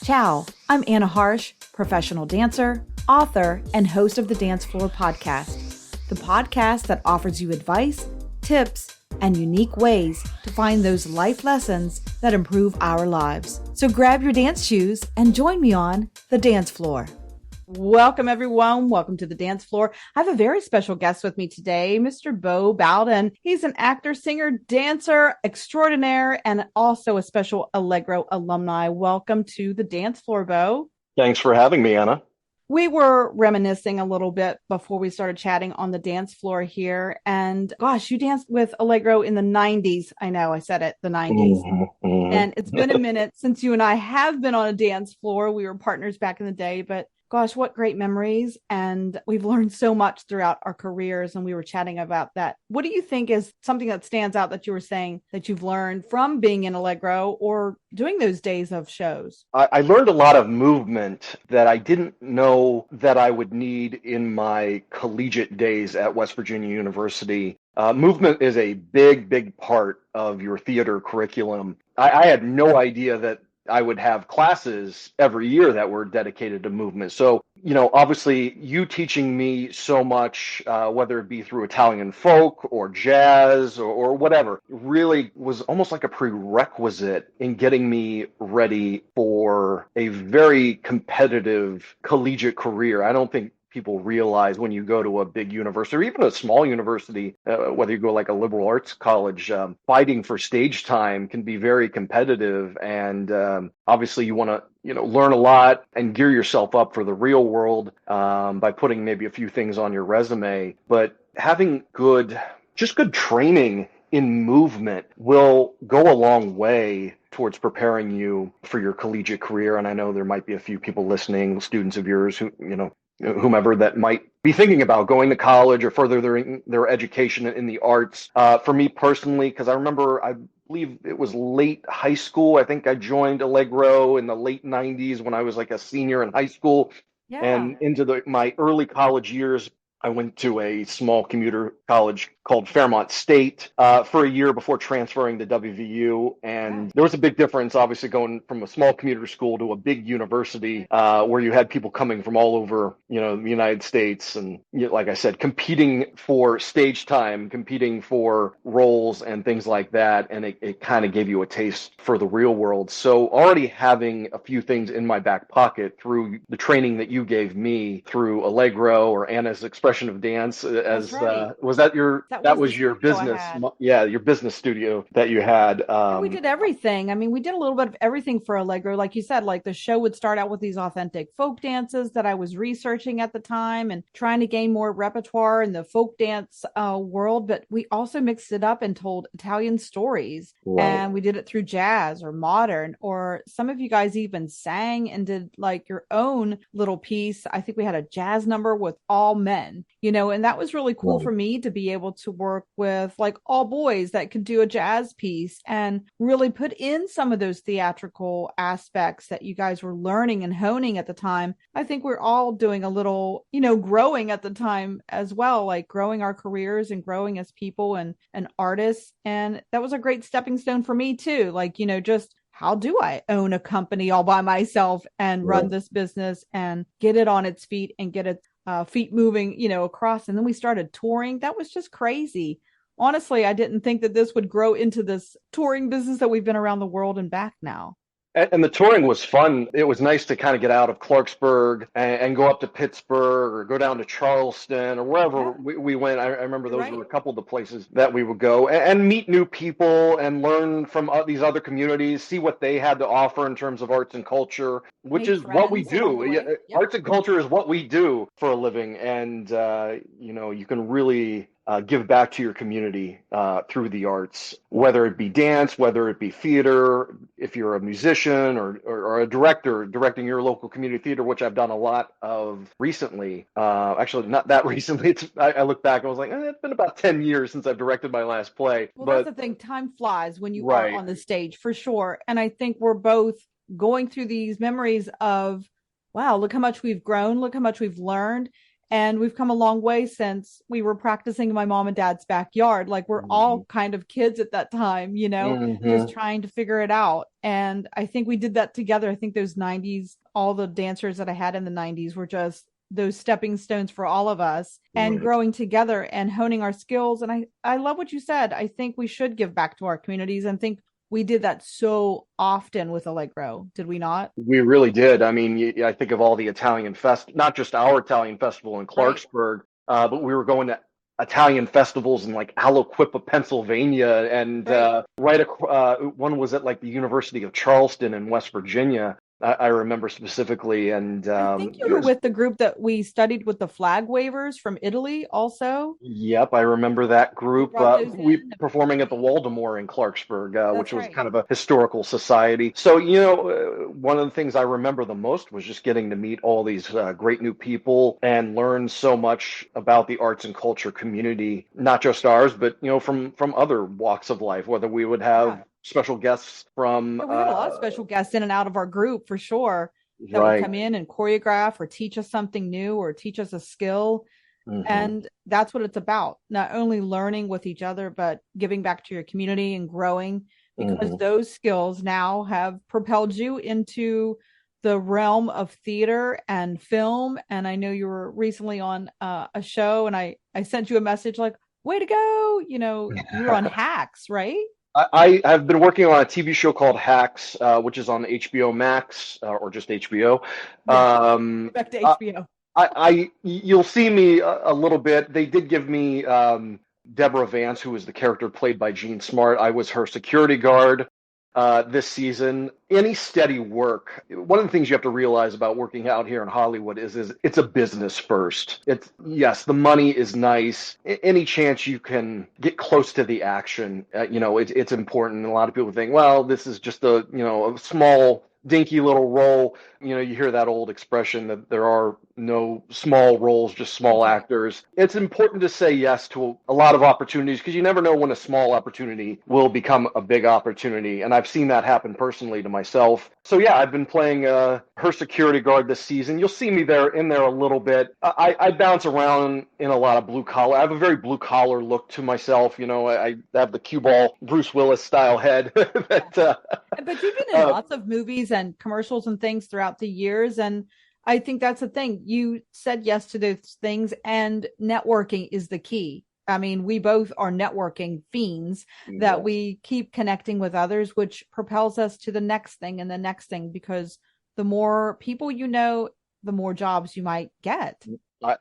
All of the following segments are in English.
Ciao, I'm Anna Harsh, professional dancer, author, and host of the Dance Floor podcast, the podcast that offers you advice, tips, and unique ways to find those life lessons that improve our lives. So grab your dance shoes and join me on the dance floor. Welcome, everyone. Welcome to the dance floor. I have a very special guest with me today, Mr. Beau Bowden. He's an actor, singer, dancer extraordinaire, and also a special Allegro alumni. Welcome to the dance floor, Beau. Thanks for having me, Anna. We were reminiscing a little bit before we started chatting on the dance floor here. And gosh, you danced with Allegro in the 90s. I know I said it, the 90s. And it's been a minute since you and I have been on a dance floor. We were partners back in the day, but gosh, what great memories. And we've learned so much throughout our careers. And we were chatting about that. What do you think is something that stands out that you were saying that you've learned from being in Allegro or doing those days of shows? I learned a lot of movement that I didn't know that I would need in my collegiate days at West Virginia University. Movement is a big part of your theater curriculum. I had no idea that I would have classes every year that were dedicated to movement. So, obviously you teaching me so much, whether it be through Italian folk or jazz or whatever, really was almost like a prerequisite in getting me ready for a very competitive collegiate career. I don't think people realize when you go to a big university or even a small university, whether you go like a liberal arts college, fighting for stage time can be very competitive. And obviously you want to, learn a lot and gear yourself up for the real world by putting maybe a few things on your resume. But having good training in movement will go a long way towards preparing you for your collegiate career. And I know there might be a few people listening, students of yours who, whomever that might be thinking about going to college or further their education in the arts. For me personally, because I believe it was late high school. I think I joined Allegro in the late 90s when I was like a senior in high school. Yeah. And into my early college years, I went to a small commuter college called Fairmont State for a year before transferring to WVU. And there was a big difference, obviously, going from a small commuter school to a big university where you had people coming from all over, the United States. And like I said, competing for stage time, competing for roles and things like that. And it kind of gave you a taste for the real world. So already having a few things in my back pocket through the training that you gave me through Allegro or Anna's Expression of Dance, as was that was your business? Yeah, your business studio that you had. We did everything. I mean, we did a little bit of everything for Allegro. Like you said, like the show would start out with these authentic folk dances that I was researching at the time and trying to gain more repertoire in the folk dance world. But we also mixed it up and told Italian stories. Right. And we did it through jazz or modern, or some of you guys even sang and did like your own little piece. I think we had a jazz number with all men. And that was really cool for me to be able to work with like all boys that could do a jazz piece and really put in some of those theatrical aspects that you guys were learning and honing at the time. I think we're all doing a little, growing at the time as well, like growing our careers and growing as people and artists. And that was a great stepping stone for me too. Like, just how do I own a company all by myself and run this business and get it on its feet and get it feet moving, across. And then we started touring. That was just crazy. Honestly, I didn't think that this would grow into this touring business that we've been around the world and back now. And the touring was fun. It was nice to kind of get out of Clarksburg and go up to Pittsburgh or go down to Charleston or wherever we went. I remember those were a couple of the places that we would go and meet new people and learn from these other communities, see what they had to offer in terms of arts and culture, which is what we do. Yep. Arts and culture is what we do for a living. And, you can really give back to your community through the arts, whether it be dance, whether it be theater, if you're a musician or a director directing your local community theater, which I've done a lot of recently. Actually, not that recently. I look back and I was like, it's been about 10 years since I've directed my last play. Well, that's the thing. Time flies when you are on the stage, for sure. And I think we're both going through these memories of, wow, look how much we've grown. Look how much we've learned. And we've come a long way since we were practicing in my mom and dad's backyard. Like we're Hmm. all kind of kids at that time, just Hmm. trying to figure it out. And I think we did that together. I think those 90s, all the dancers that I had in the 90s were just those stepping stones for all of us and Right. growing together and honing our skills. And I love what you said. I think we should give back to our communities and think we did that so often with Allegro, did we not? We really did. I mean, I think of all the Italian not just our Italian festival in Right, Clarksburg, but we were going to Italian festivals in like Aliquippa, Pennsylvania, and right. one was at like the University of Charleston in West Virginia. I remember specifically, and I think you were with the group that we studied with the flag wavers from Italy also. yep, I remember that We group. brought those in. We That was performing at the great. Waldemar in Clarksburg, which That's was right. kind of a historical society. So, one of the things I remember the most was just getting to meet all these great new people and learn so much about the arts and culture community, not just ours, but from other walks of life. Whether we would have Yeah. special guests from, Yeah, we had a lot of special guests in and out of our group for sure that would right. come in and choreograph or teach us something new or teach us a skill. Hmm. And that's what it's about. Not only learning with each other, but giving back to your community and growing because Hmm. those skills now have propelled you into the realm of theater and film. And I know you were recently on a show and I sent you a message like, way to go. You were on Hacks, right? I have been working on a TV show called Hacks, which is on HBO Max, or just HBO. Yeah. Um, Back to I, HBO. you'll see me a little bit. They did give me Deborah Vance, who was the character played by Jean Smart. I was her security guard this season. Any steady work. One of the things you have to realize about working out here in Hollywood is it's a business first. It's yes, the money is nice. Any chance you can get close to the action, it's important. And a lot of people think, well, this is just a small dinky little role. You hear that old expression that there are no small roles, just That's small right. actors. It's important to say yes to a lot of opportunities because you never know when a small opportunity will become a big opportunity. And I've seen that happen personally to myself. So yeah, I've been playing her security guard this season. You'll see me in there a little bit. I bounce around in a lot of blue collar. I have a very blue collar look to myself. I have the cue ball Bruce Willis style head. that, But you've been in uh, lots of movies and commercials and things throughout the years. And I think that's the thing. You said yes to those things, and networking is the key. I mean, we both are networking fiends that yes. we keep connecting with others, which propels us to the next thing and the next thing because the more people you know, the more jobs you might get.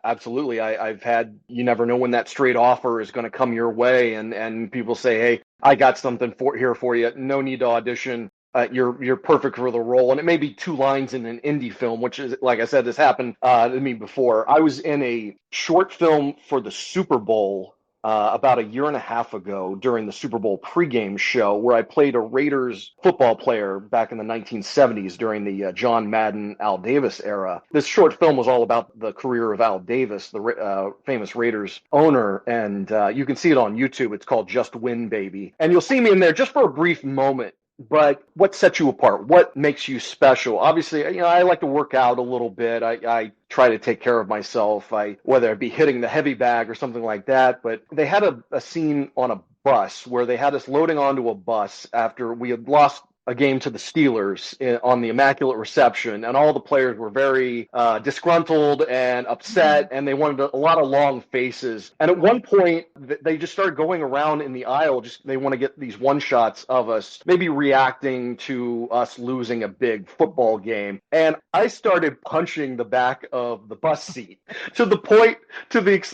Absolutely. I've had, you never know when that straight offer is going to come your way. And people say, hey, I got something here for you. No need to audition. You're perfect for the role. And it may be two lines in an indie film, which is, like I said, this happened to me before. I was in a short film for the Super Bowl about a year and a half ago during the Super Bowl pregame show, where I played a Raiders football player back in the 1970s during the John Madden, Al Davis era. This short film was all about the career of Al Davis, the famous Raiders owner, and you can see it on YouTube. It's called Just Win, Baby. And you'll see me in there just for a brief moment. But what sets you apart? What makes you special? Obviously, I like to work out a little bit. I try to take care of myself. Whether it be hitting the heavy bag or something like that. But they had a scene on a bus where they had us loading onto a bus after we had lost a game to the Steelers on the Immaculate Reception, and all the players were very disgruntled and upset, Mhm. and they wanted a lot of long faces. And at one point, they just started going around in the aisle. Just they want to get these one shots of us, maybe reacting to us losing a big football game. And I started punching the back of the bus seat to the point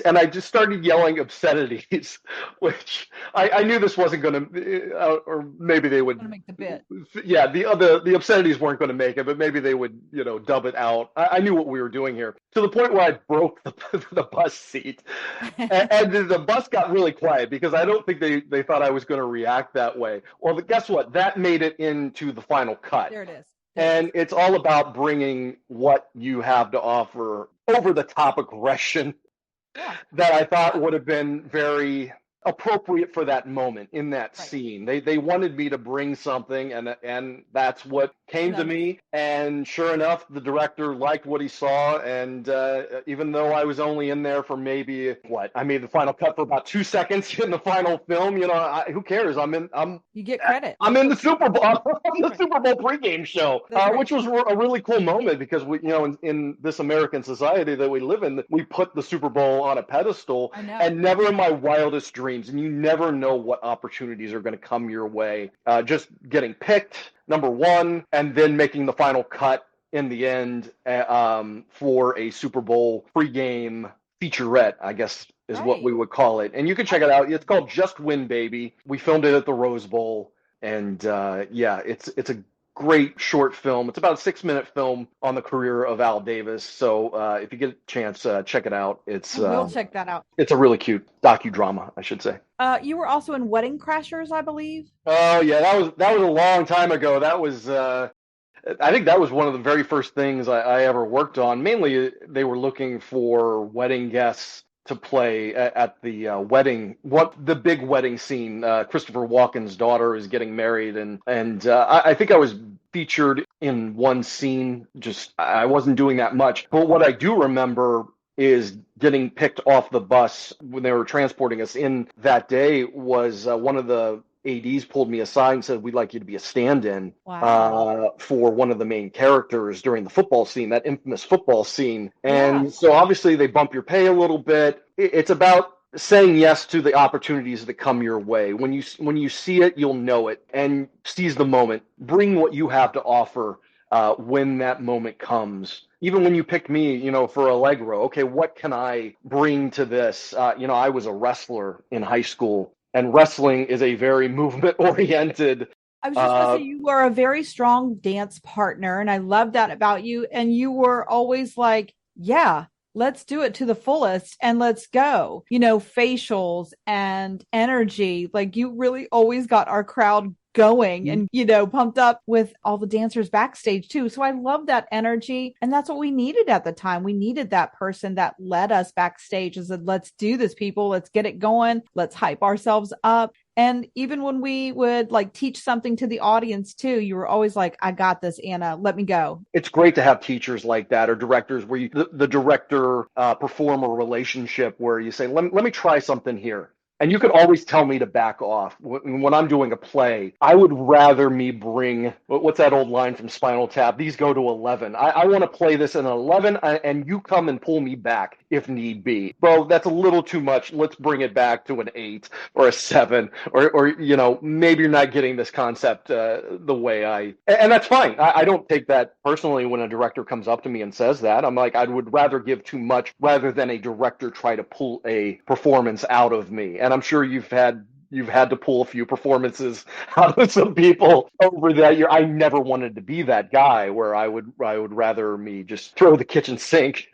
and I just started yelling obscenities, which I knew this wasn't going to, or maybe they would, Gonna make the bit. yeah, the obscenities weren't going to make it, but maybe they would, dub it out. I knew what we were doing here to the point where I broke the bus seat, and the bus got really quiet because I don't think they thought I was going to react that way. Well, guess what? That made it into the final cut. There it is. There it is. And it's all about bringing what you have to offer over the top aggression Yeah. that I thought Yeah. would have been very appropriate for that moment in that Right. scene. They wanted me to bring something, and that's what came to me. And sure enough, the director liked what he saw, and even though I was only in there for maybe I made the final cut for about 2 seconds in the final film. Who cares? You get credit. I'm in the Super Bowl. I'm the Super Bowl pregame show, That's right. which was a really cool moment because in this American society that we live in, we put the Super Bowl on a pedestal. I know. And never in my wildest dreams, and you never know what opportunities are going to come your way. Just getting picked, number one, and then making the final cut in the end for a Super Bowl pregame featurette, I guess is what we would call it. And you can check it out. It's called Just Win, Baby. We filmed it at the Rose Bowl. And it's a great short film. It's about a 6-minute film on the career of Al Davis. So if you get a chance, check it out. We'll check that out. It's a really cute docudrama, I should say. You were also in Wedding Crashers, I believe. Oh yeah, that was a long time ago. That was I think that was one of the very first things I ever worked on. Mainly, they were looking for wedding guests to play at the wedding, the big wedding scene. Christopher Walken's daughter is getting married, and I think I was featured in one scene. Just I wasn't doing that much, but what I do remember is getting picked off the bus when they were transporting us in that day was one of the ADs pulled me aside and said, "We'd like you to be a stand-in for one of the main characters during the football scene, that infamous football scene." And so obviously they bump your pay a little bit. It's about saying yes to the opportunities that come your way. When you see it, you'll know it, and seize the moment. Bring what you have to offer when that moment comes. Even when you picked me, for Allegro, okay, what can I bring to this? I was a wrestler in high school. And wrestling is a very movement-oriented. I was just going to say, you are a very strong dance partner, and I love that about you. And you were always like, yeah, let's do it to the fullest and let's go. Facials and energy. Like you really always got our crowd going and, pumped up with all the dancers backstage too. So I love that energy. And that's what we needed at the time. We needed that person that led us backstage and said, let's do this, people. Let's get it going. Let's hype ourselves up. And even when we would teach something to the audience too, you were always like, I got this, Anna, let me go. It's great to have teachers like that or directors where the director performer relationship where you say, let me try something here. And you could always tell me to back off. When I'm doing a play, I would rather me bring, what's that old line from Spinal Tap? These go to 11. I want to play this in 11, and you come and pull me back if need be. Bro, that's a little too much. Let's bring it back to an 8 or a 7, or maybe you're not getting this concept the way and that's fine. I don't take that personally when a director comes up to me and says that. I'm like, I would rather give too much rather than a director try to pull a performance out of me. And I'm sure you've had to pull a few performances out of some people over that year. I never wanted to be that guy where I would rather me just throw the kitchen sink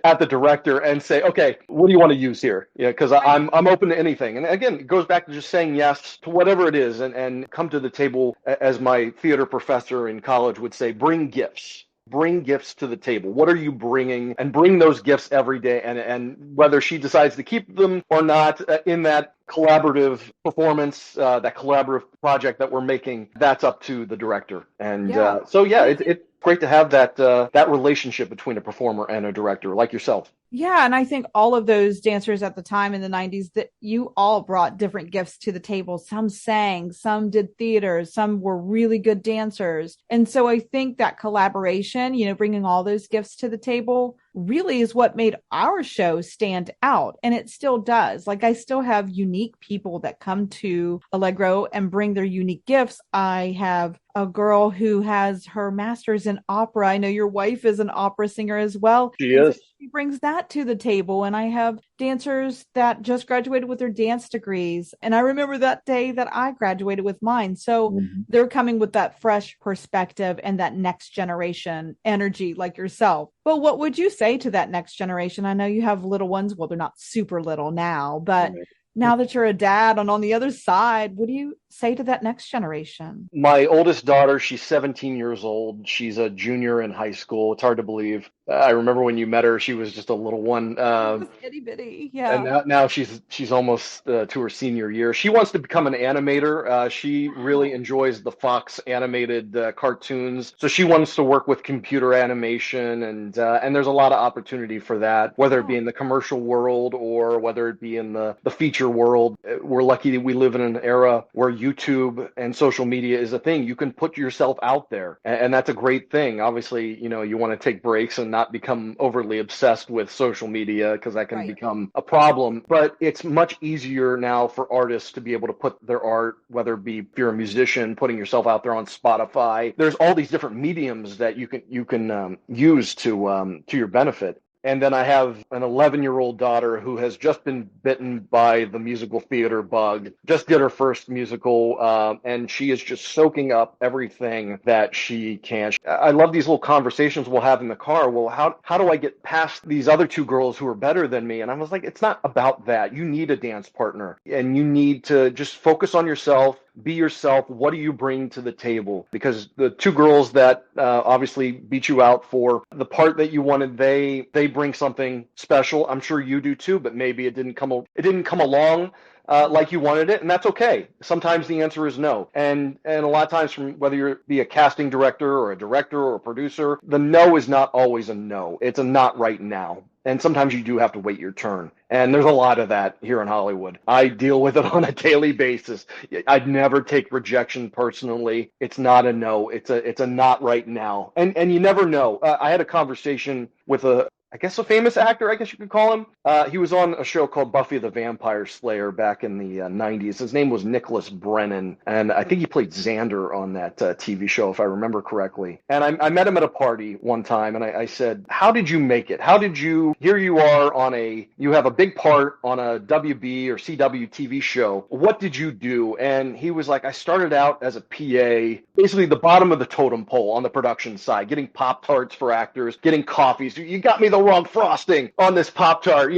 at the director and say, okay, what do you want to use here? Because I'm open to anything. And again, it goes back to just saying yes to whatever it is and come to the table, as my theater professor in college would say, bring gifts. Bring gifts to the table. What are you bringing? And bring those gifts every day. And whether she decides to keep them or not in that collaborative performance, that collaborative project that we're making, that's up to the director. And it's great to have that relationship between a performer and a director like yourself. Yeah. And I think all of those dancers at the time in the 90s, that you all brought different gifts to the table. Some sang, some did theater, some were really good dancers. And so I think that collaboration, bringing all those gifts to the table really is what made our show stand out. And it still does. I still have unique people that come to Allegro and bring their unique gifts. I have a girl who has her master's in opera. I know your wife is an opera singer as well. She is. So she brings that to the table. And I have dancers that just graduated with their dance degrees. And I remember that day that I graduated with mine. So they're coming with that fresh perspective and that next generation energy like yourself. But what would you say to that next generation? I know you have little ones. Well, they're not super little now, but now that you're a dad and on the other side, what do you say to that next generation? My oldest daughter, she's 17 years old. She's a junior in high school. It's hard to believe. I remember when you met her, she was just a little one. It was itty bitty. And Yeah. now she's almost to her senior year. She wants to become an animator. She really Wow. enjoys the Fox animated cartoons, so she wants to work with computer animation, and there's a lot of opportunity for that, whether it be Oh, in the commercial world or whether it be in the feature world. We're lucky that we live in an era where YouTube and social media is a thing. You can put yourself out there, and that's a great thing. Obviously, you want to take breaks and not become overly obsessed with social media because that can right. become a problem. But it's much easier now for artists to be able to put their art, whether it be if you're a musician, putting yourself out there on Spotify. There's all these different mediums that you can use to your benefit. And then I have an 11-year-old daughter who has just been bitten by the musical theater bug, just did her first musical, and she is just soaking up everything that she can. I love these little conversations we'll have in the car. Well, how do I get past these other two girls who are better than me? And I was like, it's not about that. You need a dance partner, and you need to just focus on yourself. Be yourself. What do you bring to the table? Because the two girls that obviously beat you out for the part that you wanted, they bring something special. I'm sure you do too, but maybe it didn't come along like you wanted it, and that's okay. Sometimes the answer is no, and a lot of times, from whether you're be a casting director or a director or a producer, the no is not always a no. It's a not right now. And sometimes you do have to wait your turn. And there's a lot of that here in Hollywood. I deal with it on a daily basis. I'd never take rejection personally. It's not a no. It's a not right now. And you never know. I had a conversation with I guess a famous actor, I guess you could call him. He was on a show called Buffy the Vampire Slayer back in the 90s. His name was Nicholas Brennan, and I think he played Xander on that TV show, if I remember correctly. And I met him at a party one time, and I said, how did you make it? Here you are you have a big part on a WB or CW TV show. What did you do? And he was like, I started out as a PA, basically the bottom of the totem pole on the production side, getting Pop-Tarts for actors, getting coffees. You got me the wrong frosting on this Pop-Tart,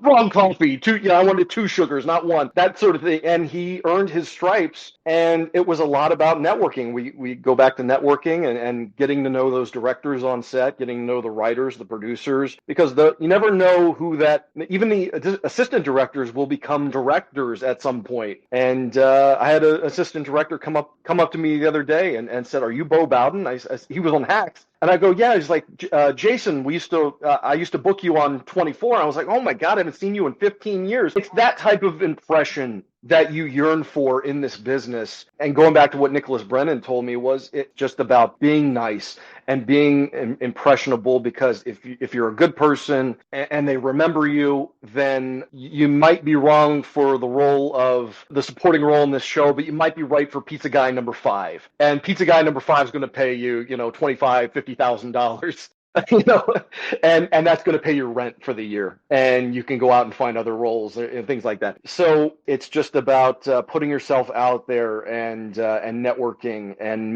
wrong coffee. I wanted 2 sugars, not 1, that sort of thing. And he earned his stripes, and it was a lot about networking. We go back to networking and getting to know those directors on set, getting to know the writers, the producers, because you never know even the assistant directors will become directors at some point. And I had an assistant director come up to me the other day and said, "Are you Beau Bowden?" He was on Hacks. And I go, yeah. He's like, Jason, I used to book you on 24. I was like, oh my God, I haven't seen you in 15 years. It's that type of impression that you yearn for in this business. And going back to what Nicholas Brennan told me, was it just about being nice and being impressionable, because if you're a good person and they remember you, then you might be wrong for the supporting role in this show, but you might be right for pizza guy number 5. And pizza guy number 5 is going to pay you, $25,000-$50,000. And that's going to pay your rent for the year, and you can go out and find other roles and things like that. So it's just about putting yourself out there and networking and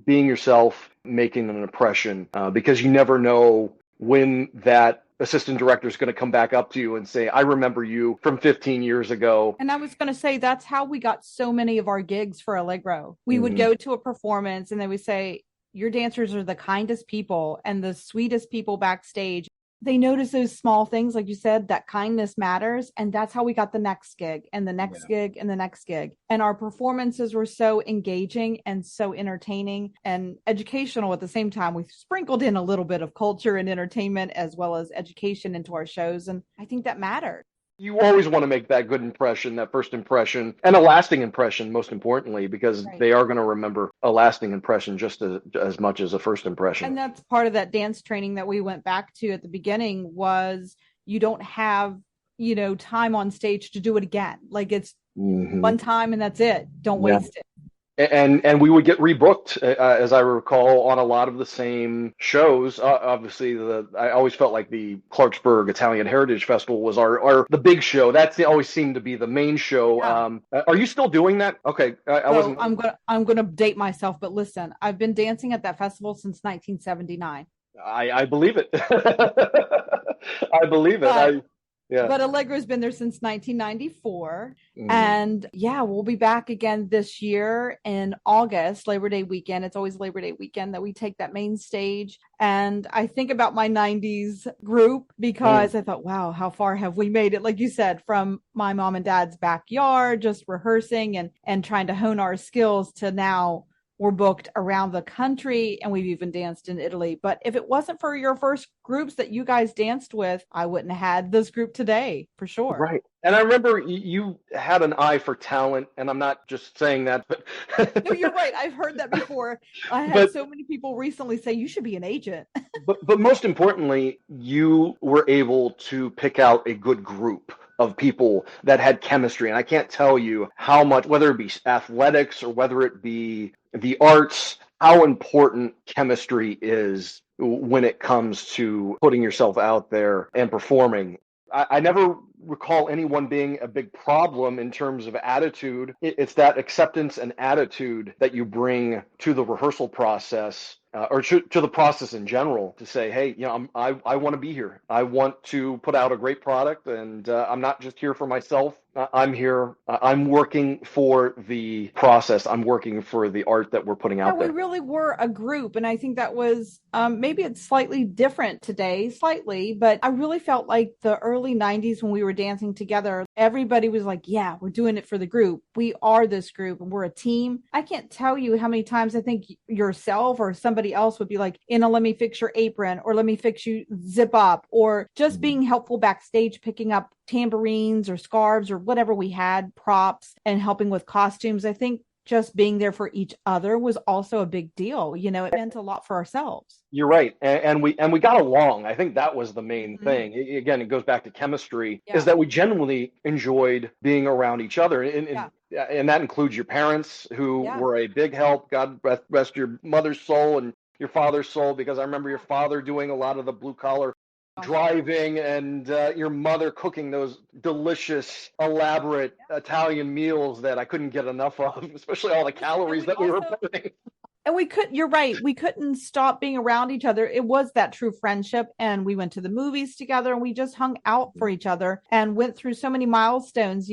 being yourself, making an impression, because you never know when that assistant director is going to come back up to you and say, I remember you from 15 years ago. And I was going to say, that's how we got so many of our gigs for Allegro. We would go to a performance and they would say, your dancers are the kindest people and the sweetest people backstage. They notice those small things, like you said, that kindness matters. And that's how we got the next gig and the next gig and the next gig. And our performances were so engaging and so entertaining and educational at the same time. We sprinkled in a little bit of culture and entertainment as well as education into our shows. And I think that mattered. You always want to make that good impression, that first impression, and a lasting impression, most importantly, because they are going to remember a lasting impression just as much as a first impression. And that's part of that dance training that we went back to at the beginning, was you don't have, time on stage to do it again. Like, it's one time and that's it. Don't waste it. And we would get rebooked, as I recall, on a lot of the same shows. Obviously, I always felt like the Clarksburg Italian Heritage Festival was the big show. That's always seemed to be the main show. Yeah. Are you still doing that? Okay, I wasn't. I'm gonna date myself, but listen, I've been dancing at that festival since 1979. I believe it. I believe it. Yeah. But Allegro's been there since 1994. Hmm. And yeah, we'll be back again this year in August, Labor Day weekend. It's always Labor Day weekend that we take that main stage. And I think about my 90s group Mm. because I thought, wow, how far have we made it? Like you said, from my mom and dad's backyard, just rehearsing and trying to hone our skills to now we're booked around the country and we've even danced in Italy. But if it wasn't for your first groups that you guys danced with, I wouldn't have had this group today for sure. Right. And I remember you had an eye for talent, and I'm not just saying that, but No, you're right. I've heard that before. I had but so many people recently say you should be an agent. but most importantly, you were able to pick out a good group of people that had chemistry. And I can't tell you how much, whether it be athletics or whether it be the arts, how important chemistry is when it comes to putting yourself out there and performing. I never recall anyone being a big problem in terms of attitude. It's that acceptance and attitude that you bring to the rehearsal process, or to the process in general, to say, hey, I want to be here. I want to put out a great product, and I'm not just here for myself. I'm here. I'm working for the process. I'm working for the art that we're putting Yeah, out we there. really were a group. And I think that was maybe it's slightly different today, slightly, but I really felt like the early 90s when we were dancing together, everybody was like, yeah, we're doing it for the group. We are this group and we're a team. I can't tell you how many times I think yourself or somebody else would be like, let me fix your apron or let me fix you zip up or just Mhm. being helpful backstage, picking up tambourines or scarves or whatever we had, props, and helping with costumes. I think just being there for each other was also a big deal. It meant a lot for ourselves. You're right, and we got along. I think that was the main Mhm. thing. Again, it goes back to chemistry. Is Yeah. that we genuinely enjoyed being around each other, and Yeah. and that includes your parents, who Yeah. were a big help. God rest your mother's soul and your father's soul, because I remember your father doing a lot of the blue collar Gosh, yeah. driving, and your mother cooking those delicious, elaborate Italian meals that I couldn't get enough of, especially all the Listen, and calories we that we were also putting. you're right, we couldn't stop being around each other. It was that true friendship, and we went to the movies together and we just hung out for each other and went through so many milestones,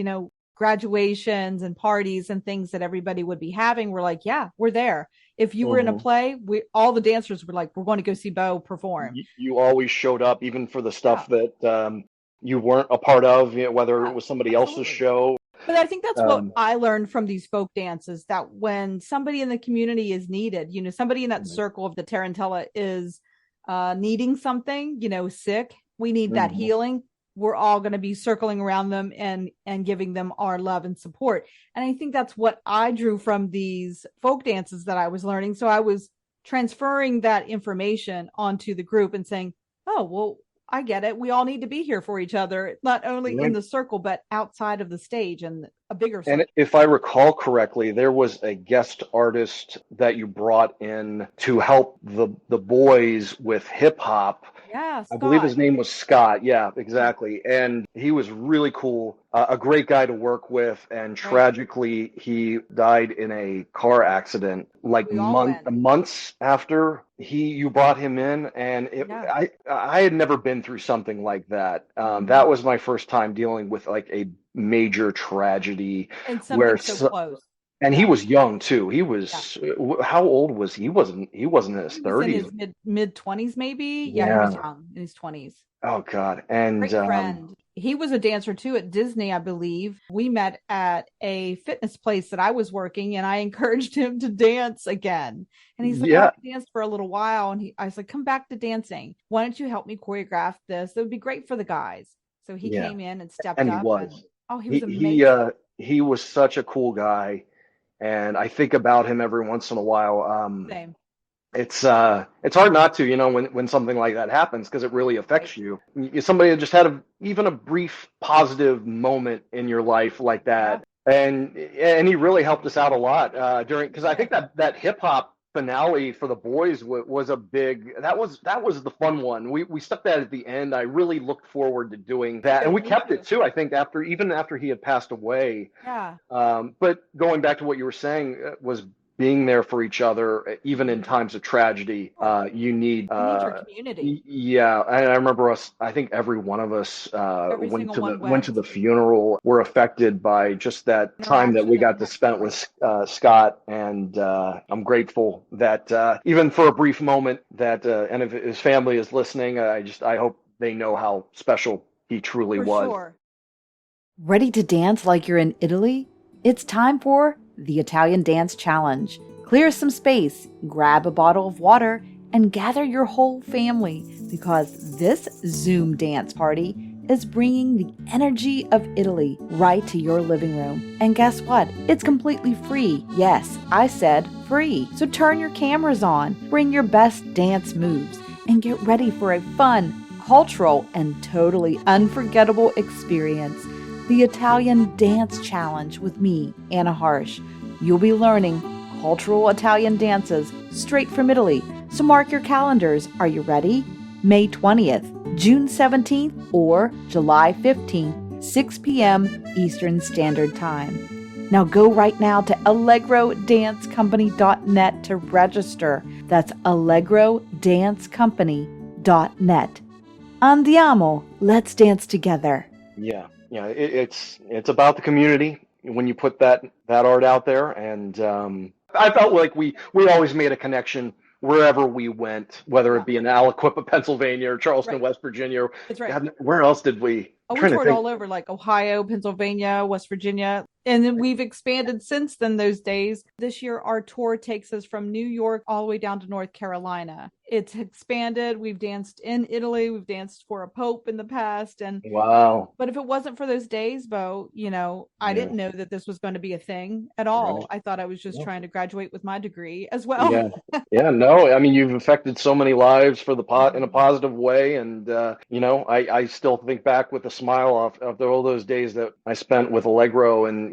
graduations and parties and things that everybody would be having. We're like, yeah, we're there. If you were in a Mhm. play, we all the dancers were like, we're going to go see Beau perform. You always showed up, even for the Yeah. stuff that you weren't a part of, whether it Yeah, was somebody else's absolutely. show. But I think that's what Um, I learned from these folk dances, that when somebody in the community is needed, somebody in that circle of the Tarantella is needing something, sick, we need that mhm. healing. We're all going to be circling around them and giving them our love and support. And I think that's what I drew from these folk dances that I was learning. So I was transferring that information onto the group and saying, oh, well, I get it. We all need to be here for each other, not only in Right. the circle, but outside of the stage and a bigger And circle. if I recall correctly, there was a guest artist that you brought in to help the boys with hip hop. Yeah, I believe Scott. his name was Scott. Yeah, Yeah, exactly. And he was really cool, a great guy to work with. And right. tragically, he died in a car accident like We all went. months after you brought him in. And Yeah. I had never been through something like that. Mm. That was my first time dealing with like a major tragedy And where something so close. and he Yeah. was young too. He Yeah. was, how old was he? He wasn't in his He was in 30s. his mid 20s, maybe. Yeah, he was Yeah. young in his 20s. Oh God. And Great friend. He was a dancer too at Disney, I believe. We met at a fitness place that I was working, and I encouraged him to dance again. And he's like, "Oh, yeah, I danced for a little while." And I was like, "Come back to dancing. Why don't you help me choreograph this? It would be great for the guys." So he yeah. came in and stepped And he up, and was. oh, he was He he amazing. uh he was such a cool guy, and I think about him every once in a while. Same. It's hard not to, when something like that happens, because it really Right. affects you. Somebody that just had even a brief positive moment in your life like Yeah. that, and he really helped us out a lot during, because I Did. think that hip hop finale for the boys was a big, that was the fun one. We stuck that at the end. I really looked forward to doing Me that, and too. we Me kept it too. too. I think even after he had passed away. Yeah. But going back to what you were saying, was being there for each other, even in times of tragedy. You need your community. Yeah, I remember us. I think every one of us Every single one went to went. the funeral. Were affected by just that time that Interaction we that got we to had spend together. with Scott, and I'm grateful that even for a brief moment that, and if his family is listening, I hope they know how special he truly For was. sure. Ready to dance like you're in Italy? It's time for the Italian Dance Challenge. Clear some space, grab a bottle of water, and gather your whole family because this Zoom dance party is bringing the energy of Italy right to your living room. And guess what? It's completely free. Yes, I said free. So turn your cameras on, bring your best dance moves, and get ready for a fun, cultural, and totally unforgettable experience. The Italian Dance Challenge with me, Anna Harsh. You'll be learning cultural Italian dances straight from Italy. So mark your calendars. Are you ready? May 20th, June 17th, or July 15th, 6 p.m. Eastern Standard Time. Now go right now to allegrodancecompany.net to register. That's allegrodancecompany.net. Andiamo! Let's dance together. Yeah, it's about the community when you put that art out there, and I felt like we always made a connection wherever we went, whether Yeah. it be in Aliquippa, Pennsylvania, or Charleston, Right. West Virginia. That's right. God, where else did we? Oh, I'm we trying to toured think. all over, like Ohio, Pennsylvania, West Virginia. And then we've expanded since then those days. This year, our tour takes us from New York all the way down to North Carolina. It's expanded. We've danced in Italy. We've danced for a pope in the past. Wow. But if it wasn't for those days, Beau, I Yeah. didn't know that this was going to be a thing at Right. all. I thought I was just Yeah. trying to graduate with my degree as well. Yeah. Yeah. No, I mean, you've affected so many lives for the pot in a positive way. And, I still think back with a smile of all those days that I spent with Allegro and,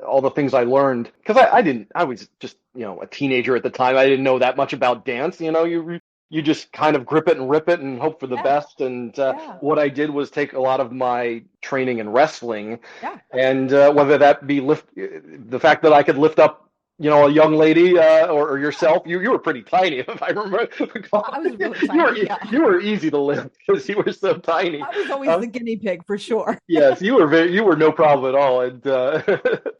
all the things I learned. Because I was just, a teenager at the time. I didn't know that much about dance. You just kind of grip it and rip it and hope for the Yeah. best. And Yeah. what I did was take a lot of my training in wrestling, Yeah. and whether that be the fact that I could lift up, a young lady or yourself. You were pretty tiny, if I remember. I was really you were tiny. Yeah. you were easy to lift because you were so tiny. I was always the guinea pig for sure. Yes, you were no problem at all, and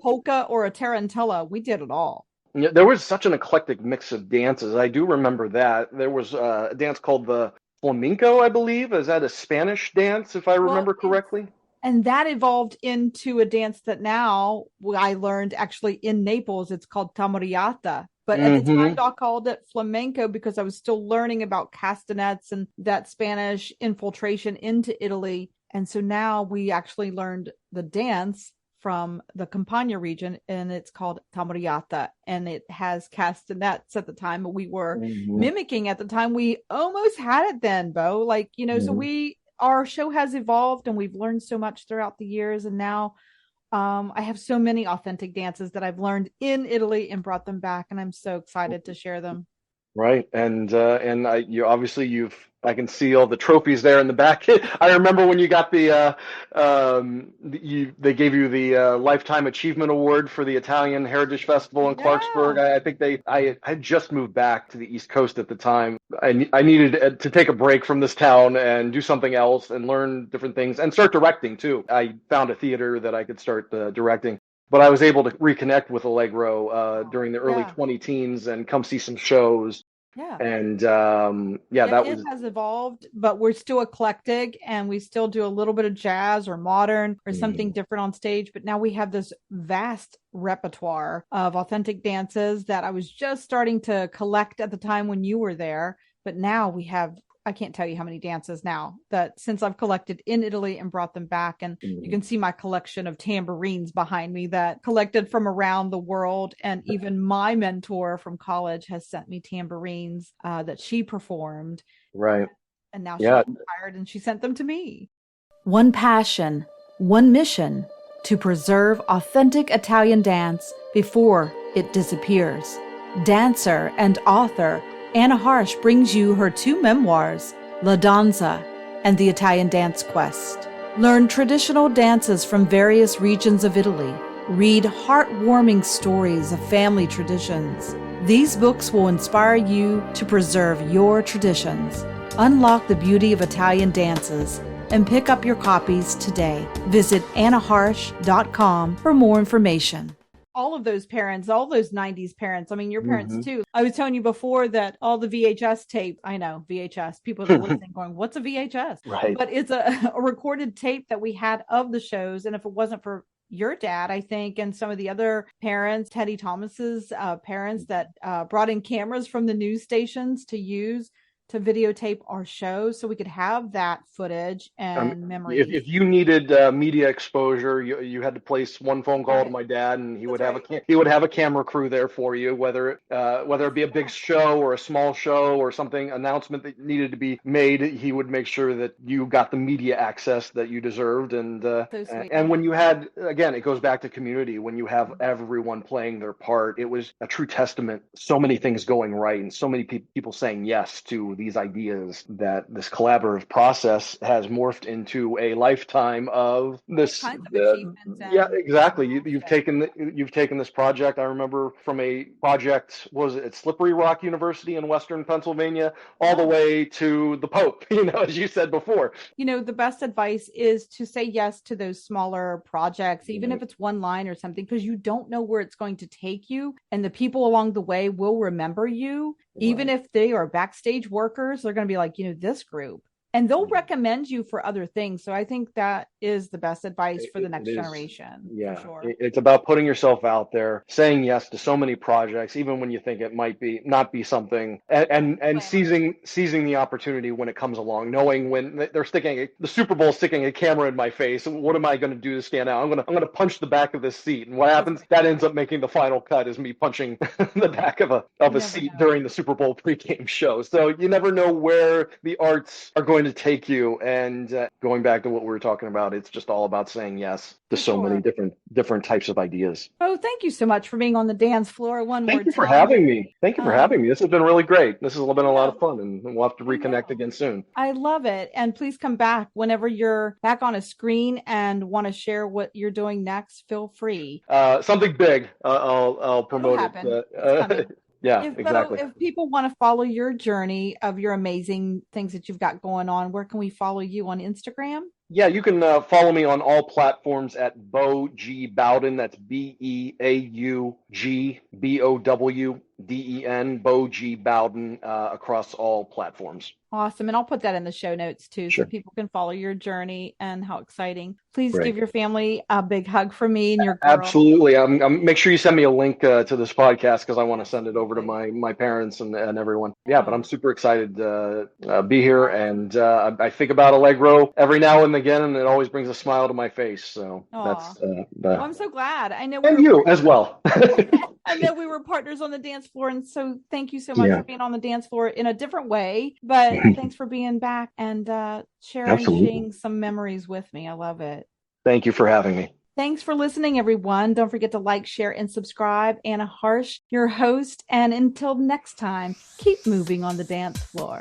Polka or a tarantella, we did it all. yeah, there was such an eclectic mix of dances. I do remember that. There was a dance called the flamenco, I believe. Is that a Spanish dance, if I Well, remember correctly? and that evolved into a dance that now I learned actually in Naples. It's called tamariata. But at the time, Mm-hmm. Doc called it flamenco because I was still learning about castanets and that Spanish infiltration into Italy. And so now we actually learned the dance from the Campania region, and it's called tamariata, and it has castanets at the time. We were Mm-hmm. mimicking at the time. We almost had it then, Beau. So Mm-hmm. our show has evolved and we've learned so much throughout the years. And now I have so many authentic dances that I've learned in Italy and brought them back. And I'm so excited to share them. Right, and I can see all the trophies there in the back. I remember when you got they gave you the Lifetime Achievement Award for the Italian Heritage Festival in Clarksburg. Yeah. I think I had just moved back to the East Coast at the time. I needed to take a break from this town and do something else and learn different things and start directing too. I found a theater that I could start directing. But I was able to reconnect with Allegro during the early Yeah. 20 teens and come see some shows. Yeah. And Yeah, it has evolved, but we're still eclectic and we still do a little bit of jazz or modern or something different on stage. But now we have this vast repertoire of authentic dances that I was just starting to collect at the time when you were there. But now I can't tell you how many dances now that since I've collected in Italy and brought them back. And you can see my collection of tambourines behind me that collected from around the world. And even my mentor from college has sent me tambourines that she performed. Right. And now she's Yeah. retired and she sent them to me. One passion, one mission to preserve authentic Italian dance before it disappears. Dancer and author Anna Harsh brings you her 2 memoirs, La Danza and The Italian Dance Quest. Learn traditional dances from various regions of Italy, Read heartwarming stories of family traditions. These books will inspire you to preserve your traditions. Unlock the beauty of Italian dances and pick up your copies today. Visit annaharsh.com for more information. All of those parents, all those 90s parents, I mean, your parents too. I was telling you before that all the VHS tape, I know, VHS, people that are listening going, what's a VHS? Right. But it's a recorded tape that we had of the shows. And if it wasn't for your dad, I think, and some of the other parents, Teddy Thomas's parents that brought in cameras from the news stations to use to videotape our shows so we could have that footage and memories. If you needed media exposure, you had to place one phone call to my dad, and he would have a camera crew there for you, whether it be a big show or a small show or something announcement that needed to be made. He would make sure that you got the media access that you deserved, and when you had, again, it goes back to community. When you have everyone playing their part, it was a true testament. So many things going right, and so many people saying yes to these ideas, that this collaborative process has morphed into a lifetime of this. Kinds of achievements. Yeah, exactly. You've taken this project. I remember from a project, was it at Slippery Rock University in Western Pennsylvania, all the way to the Pope, as you said before. The best advice is to say yes to those smaller projects, even if it's one line or something, because you don't know where it's going to take you. And the people along the way will remember you. Even if they are backstage workers, they're going to be like, this group. And they'll recommend you for other things. So I think that is the best advice for the next generation. Yeah, for sure. It's about putting yourself out there, saying yes to so many projects, even when you think it might not be something, and seizing the opportunity when it comes along, knowing when they're the Super Bowl sticking a camera in my face. What am I going to do to stand out? I'm going to punch the back of this seat, and what happens? That ends up making the final cut is me punching the back of a seat during the Super Bowl pregame show. So you never know where the arts are going to take you, and going back to what we were talking about, it's just all about saying yes to so many different types of ideas. Oh, thank you so much for being on the dance floor one more time. Thank you for having me. This has been really great. This has been a lot of fun, and we'll have to reconnect again soon. I love it. And please come back whenever you're back on a screen and want to share what you're doing next. Feel free. Something big. I'll promote it. Yeah, exactly. If people want to follow your journey of your amazing things that you've got going on, where can we follow you? On Instagram? Yeah, you can follow me on all platforms at Beau G Bowden. That's BeauGBowden, Beau G Bowden, across all platforms. Awesome. And I'll put that in the show notes too, so people can follow your journey and how exciting. Please give your family a big hug from me and your girl. Absolutely. Make sure you send me a link to this podcast, because I want to send it over to my parents and everyone. Yeah, but I'm super excited to be here. And I think about Allegro every now and again, and it always brings a smile to my face. So that's I'm so glad. I know. And you as well. I know we were partners on the dance floor, and so thank you so much for being on the dance floor in a different way. But thanks for being back and sharing some memories with me. I love it. Thank you for having me. Thanks for listening, everyone. Don't forget to like, share, and subscribe. Anna Harsh, your host. And until next time, keep moving on the dance floor.